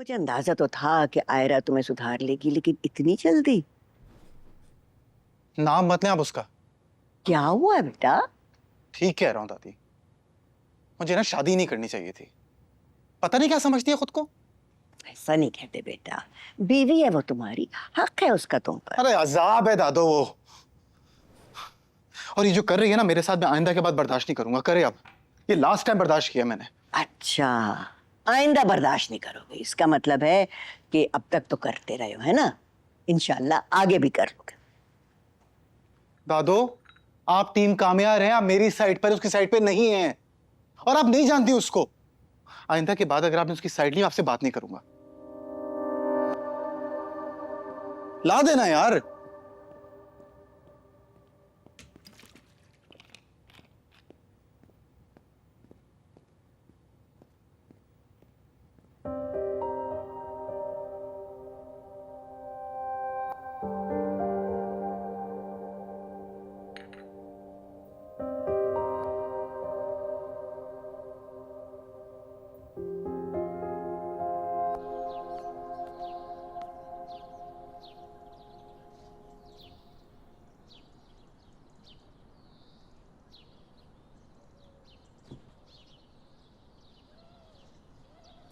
मुझे अंदाजा तो था कि आयरा तुम्हें सुधार लेगी, लेकिन इतनी जल्दी? नाम मत लें आप उसका। क्या हुआ है बेटा? ठीक कह रहा हूं दादी, मुझे ना शादी नहीं करनी चाहिए थी। पता नहीं क्या समझती है खुद को। ऐसा नहीं कहते बेटा, बीवी है वो तुम्हारी, हक है उसका तुम पर। अरे अजाब है दादो वो। और ये जो कर रही है ना मेरे साथ, मैं आइंदा के बाद बर्दाश्त नहीं करूंगा। करे अब, ये लास्ट टाइम बर्दाश्त किया मैंने। अच्छा, आइंदा बर्दाश्त नहीं करोगे, इसका मतलब है कि अब तक तो करते रहे हो, है ना? इंशाल्लाह आगे भी कर लोगे। दादो, आप टीम कामयाब हैं, आप मेरी साइड पर, उसकी साइड पे नहीं हैं। और आप नहीं जानती उसको। आइंदा के बाद अगर आपने उसकी साइड ली, आपसे बात नहीं करूंगा। ला देना यार।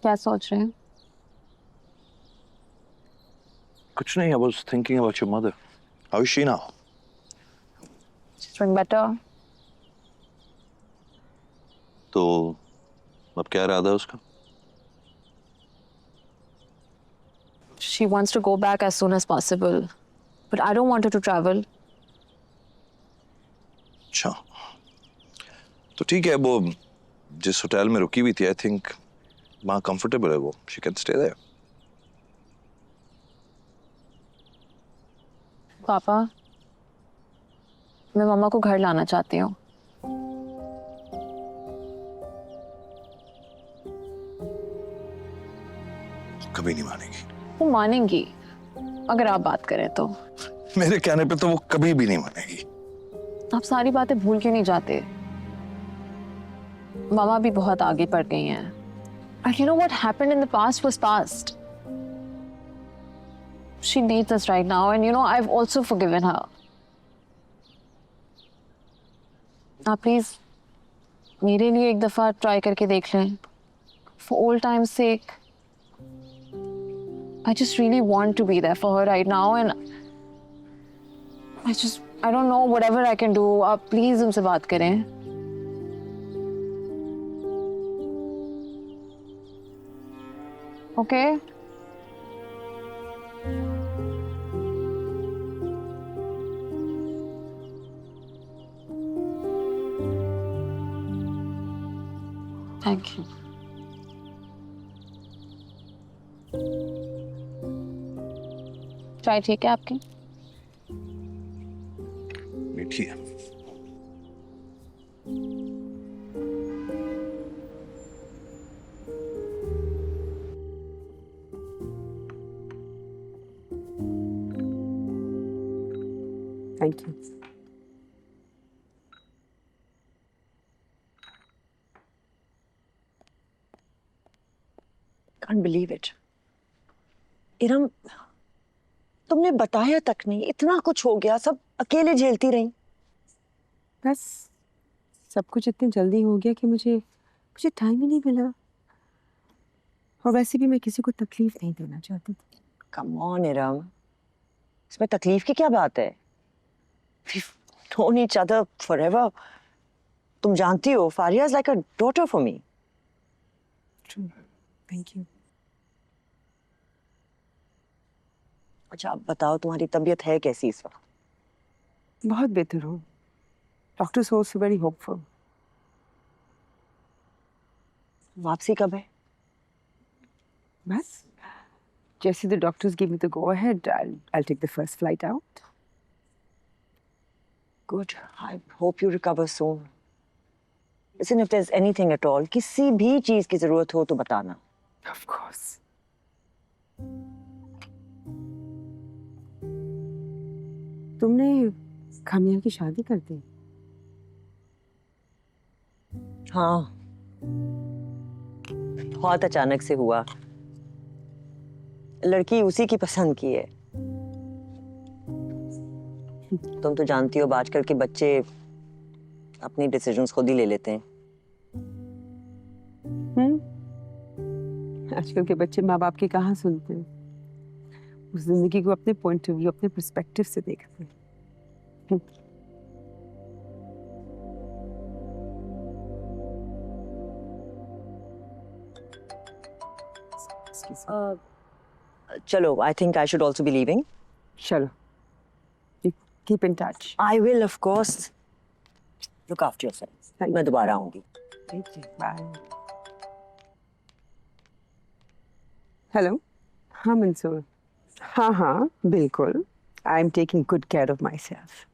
क्या सोच रहे हैं? कुछ नहीं, I was thinking about your mother. How is she now? She's doing better. तो अब क्या इरादा है उसका? She wants to go back as soon as possible, but I don't want her to travel. अच्छा, तो ठीक है। वो जिस होटल में रुकी हुई थी, आई थिंक वहाँ कंफर्टेबल है वो। She can stay there. पापा, मैं मम्मा को घर लाना चाहती हूँ। कभी नहीं मानेगी। वो मानेंगी अगर आप बात करें तो। मेरे कहने पे तो वो कभी भी नहीं मानेगी। आप सारी बातें भूल क्यों नहीं जाते? मामा भी बहुत आगे बढ़ गई हैं। And you know what happened in the past was past. She needs us right now, and you know I've also forgiven her. आप प्लीज मेरे लिए एक दफा ट्राई करके देख लें। For old time's sake. I just really want to be there for her right now, and I don't know, whatever I can do. आप please उनसे बात करें। Okay? Thank you. चाय ठीक है आपकी? मीठी है। Thank you. Can't believe it. Iram, तुमने बताया तक नहीं, इतना कुछ हो गया, सब अकेले झेलती रही। बस सब कुछ इतनी जल्दी हो गया कि मुझे टाइम ही नहीं मिला। और वैसे भी मैं किसी को तकलीफ नहीं देना चाहती थी। कम ऑन इरम, इसमें तकलीफ की क्या बात है? We've known each other forever. तुम जानती हो, Faria is like a daughter for me. True. Thank you. अच्छा, आप बताओ, तुम्हारी तबीयत है कैसी इस वक्त? बहुत बेहतर हूँ। Doctors also very hopeful. वापसी कब है? बस जैसे the doctors give me the go ahead, I'll take the first flight out. Good. I hope you recover soon. Listen, if there's anything at all, किसी भी चीज की जरूरत हो तो बताना। Of course. तुमने कामया की शादी कर दी? हाँ, बहुत अचानक से हुआ। लड़की उसी की पसंद की है। तुम तो जानती हो आजकल के बच्चे अपनी डिसीजंस खुद ही ले लेते हैं। आजकल के बच्चे माँ बाप की कहाँ सुनते हैं, उस जिंदगी को अपने पॉइंट ऑफ व्यू, अपने पर्सपेक्टिव से देखते हैं। चलो, I think I should also be leaving. चलो, keep in touch. I will, of course. Look after yourself. Thank मैं दोबारा आऊंगी। Thank you. Bye. हेलो, हाँ मंसूर, हाँ बिल्कुल, I am taking good care of my self.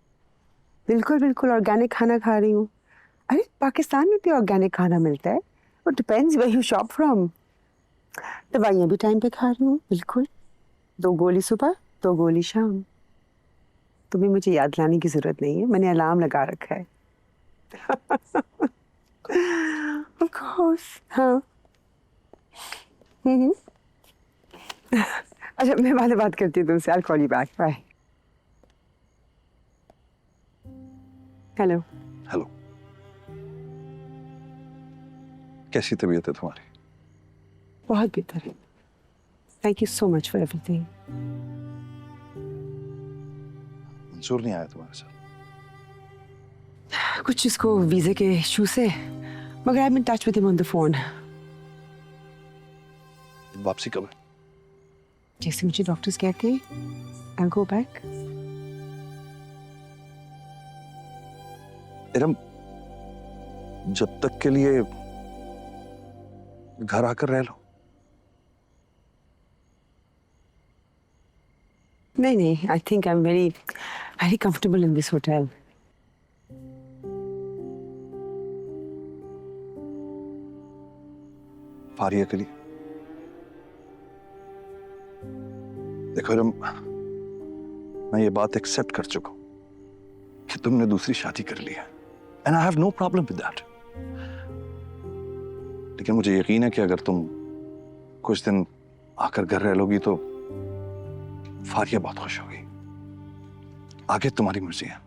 बिल्कुल बिल्कुल ऑर्गेनिक खाना खा रही हूँ। अरे पाकिस्तान में भी ऑर्गेनिक खाना मिलता है, वो depends where you shop from. दवाइयाँ भी टाइम पे खा रही हूँ, बिल्कुल। 2 गोली सुबह, 2 गोली शाम। तुम्हें मुझे याद लाने की जरूरत नहीं है, मैंने अलार्म लगा रखा है। Of course, हाँ। अच्छा, मैं बाद में बात करती हूँ तुमसे। I'll call you back. Bye. Hello. Hello, कैसी तबीयत है तुम्हारी? बहुत बेहतर है। Thank you so much for everything. Mansoor नहीं आया तुम्हारे साथ? कुछ इसको वीजे के इशू से, मगर I am in touch with him on the phone. वापसी कब है? जैसे मुझे डॉक्टर्स कहते हैं, I'll go back. इरम, जब तक के लिए घर आकर रह लो। नहीं, I think I'm very, very comfortable in this hotel. Faria के लिए देखो इरम, मैं ये बात एक्सेप्ट कर चुका हूं कि तुमने दूसरी शादी कर ली है, and I have no problem with that. लेकिन मुझे यकीन है कि अगर तुम कुछ दिन आकर घर रह लोगी तो फारिया बहुत खुश होगी। आगे तुम्हारी मर्जी है।